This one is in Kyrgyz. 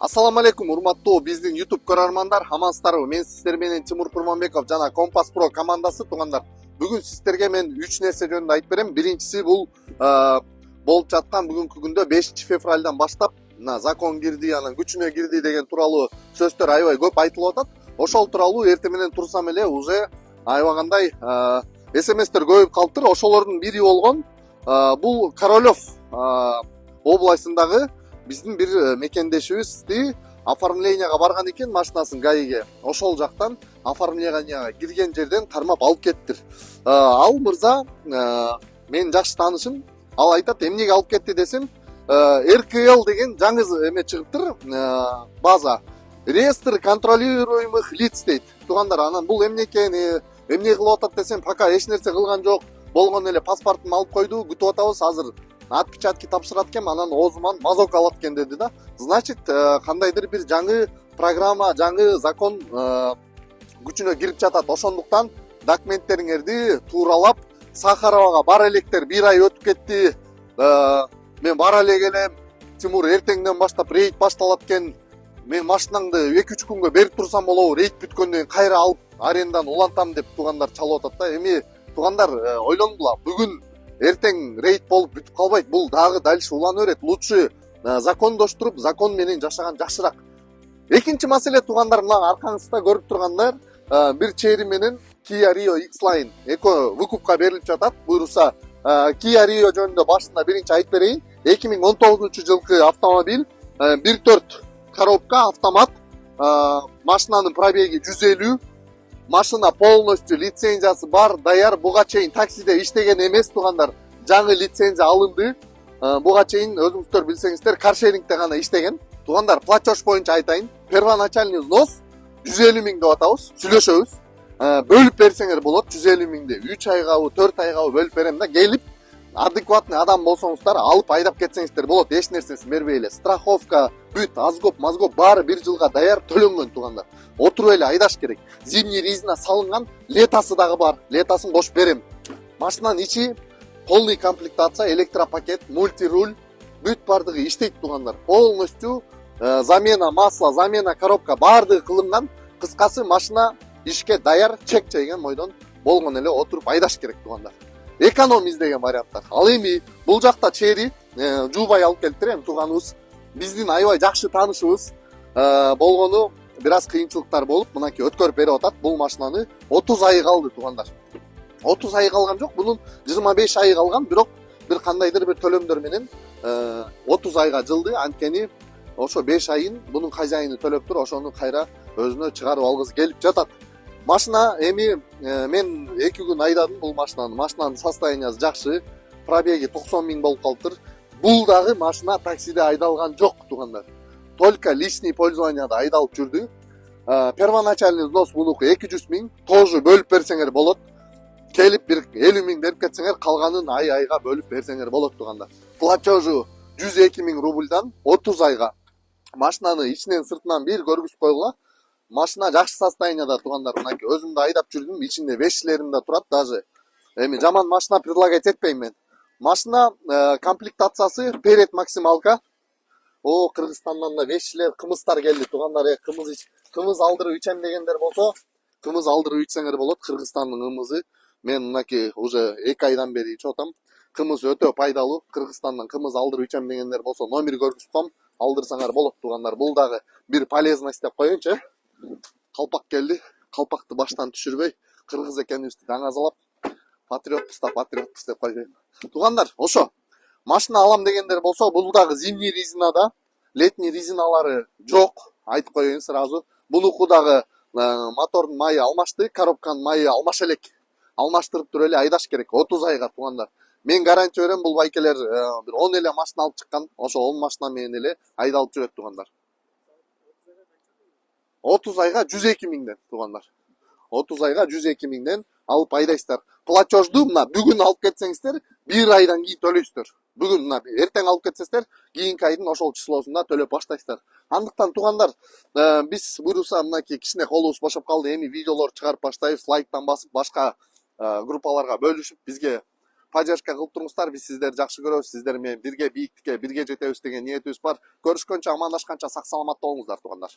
Ассаламу алейкум, урматтуу биздин YouTube көрөрмандар, амансыздарбы? Мен сиздер менен Тимур Курманбеков жана Компас Pro командасы туугандар. Бүгүн сиздерге мен 3 нерсе жөнүндө айтып берем. Биринчиси бул болуп жаткан бүгүнкү күндө 5-февралдан баштап мына закон кирди, анан күчүнө кирди деген тууралуу сөздөр аябай көп айтылып атат. Ошол тууралуу эртең менен турсам эле уже аябагандай SMS-тер көбөйүп калыптыр. Ошолордун бири болгон бул Королев областындагы биздин бир мекендешибизди оформленияга барган экен машинасын ГАИге. Ошол жактан оформленияга кирген жерден кармап алып кеттир. Ал мырза менин жакшы таанышым. Ал айтат, эмнеге алып кетти десем, РКЛ деген жаңы эме чыгыптыр, база. Реестр контролируемых лиц дейт. Туугандар, анан бул эмне экен, эмне кылып атат десем, пока эч нерсе кылган жок. Болгон эле паспортун алып койду, күтүп атабыз азыр. Отпечатки тапшырат экен, анан оозуман мазок алат экен деди да. Значит, кандайдыр бир жаңы программа, жаңы закон күчүнө кирип жатат. Ошондуктан документтериңерди тууралап Сахаровага бара электер. 1 ай өтүп кетти. Мен бара эле келем. Тимур, эртеңден баштап рейд башталат экен. Мен машинаңды 2-3 күнгө берип турсам болобу? Рейд бүткөндөн кийин кайра алып арендадан улантам деп туугандар чалып атат да. Эми туугандар ойлонгула. Бүгүн эртең рейд болуп бүтүп калбайт. Бул дагы дальше улана берет. Лучше закондоштуруп, закон менен жашаган жакшыраак. Экинчи маселе туугандар, мына аркаңызда көрүп тургандар бир чери менен Kia Rio X-Line эко выкупка берилип жатат. Буюрса Kia Rio жөнүндө башында биринчи айтып берейин. 2019-жылкы автомобиль, 1.4 коробка, автомат, машинанын пробеги 150. Машина полностью лицензиясы бар, даяр. Буга чейин таксиде иштеген эмес туугандар. Жаңы лицензия алынды. Буга чейин өзүңүздөр билсеңиздер, каршерингде гана иштеген. Туугандар, платеж боюнча айтайын. Первоначальный взнос 150 миң деп атабыз. Сүйлөшөбүз. Бөлүп берсеңер болот 150 миңди. 3 айгабы, 4 айгабы бөлүп берем да. Келип, адекватный адам болсоңуздар, алып айдап кетсеңиздер болот. Эч нерсесин бербей эле. Страховка, бүт, азгоп, мазгоп баары 1 жылга даяр төлөнгөн туугандар. Отуруп эле айдаш керек. Зимний резина салынган, летасы дагы бар. Летасын кошуп берем. Машинанын ичи полный комплектация, электропакет, мультируль, бүт бардыгы иштейт туугандар. Полностью замена масла, замена коробка бардыгы кылынган. Кыскасы машина ишке даяр, чек жейген мойдон болгон эле отуруп айдаш керек туугандар. Эконом издеген варианттар. Ал эми бул жакта чери жуубай алып келиптир, эми тууганыбыз, биздин аябай жакшы таанышыбыз болгону бир аз кыйынчылыктар болуп, мынакей өткөрүп берип атат. Бул машинаны 30 ай калды туугандар. 30 ай калган жок, бунун 25 ай калган, бирок бир кандайдыр бир төлөмдөр менен 30 айга жылды. Анткени ошо 5 айын бунун хозяйыны төлөптүр, ошону кайра өзүнө чыгарып алгысы келип жатат. Машина эми мен 2 күн айдадым бул машинаны. Машинанын состояниясы жакшы. Пробеги 90 миң болуп калыптыр. Бул дагы машина таксиде айдалган жок туугандар. Только личный пользованияда айдалып жүрдү. Первоначальный взнос бунуку 200 миң, тоже бөлүп берсеңер болот. Келип бир 50 миң берип кетсеңер, калганын ай-айга бөлүп берсеңер болот туугандар. Платежу 102 миң рубльдан 30 айга. Машинаны ичинен сыртынан бир көргүзүп койгула. Машина жакшы состоянияда туугандар. Мынакей өзүм да айдап жүрдүм, ичинде вещилерим да турат даже. Эми жаман машина предлагать этпейм мен. Машина комплектациясы перед максималка. О, Кыргызстандан да вещилер, кымыздар келди туугандар. Кымыз алдырып ичем дегендер болсо, кымыз алдырып ичсеңер болот. Кыргызстандын кымызы. Мен мынакей уже 2 айдан бери ичип атам. Кымыз өтө пайдалуу. Кыргызстандан кымыз алдырып ичем дегендер болсо, номер көргүзүп коем, алдырсаңар болот туугандар. Бул дагы бир полезность деп коеюнчу. Калпак келди. Калпакты баштан түшүрбөй, кыргыз экенибизди даңазалап, патриотпуз деп койбойм. Туугандар, ошо машина алам дегендер болсо, бул дагы зимний резинада, летний резиналары жок, айтып коеюн сразу. Бунуку дагы мотордун майы алмашты, коробканын майы алмаш элек. Алмаштырып туруп эле айдаш керек 30 айга туугандар. Мен гарантия берем, бул байкелер бир 10 эле машина алып чыккан, ошо 10 машина менен эле айдалып жүрөт туугандар. 30 айга 102 миңден туугандар. 30 айга 102 миңден алып айдайсыздар. Платежду мына бүгүн алып кетсеңиздер, 1 айдан кийин төлөйсүздөр. Бүгүн мына эртең алып кетсеңиздер, кийинки айдын ошол числосунда төлөп баштайсыздар. Андыктан туугандар, биз буюрса мынакей кичине колубуз бошоп калды. Эми видеолор чыгарып баштайбыз, лайктан басып, башка группаларга бөлүшүп, бизге поддержка кылып туруңуздар. Биз сиздерди жакшы көрөбүз. Сиздер менен бирге бийиктикке бирге жетебиз деген ниетибиз бар. Көрүшкөнчө, амандашканча сак саламатта болуңуздар туугандар.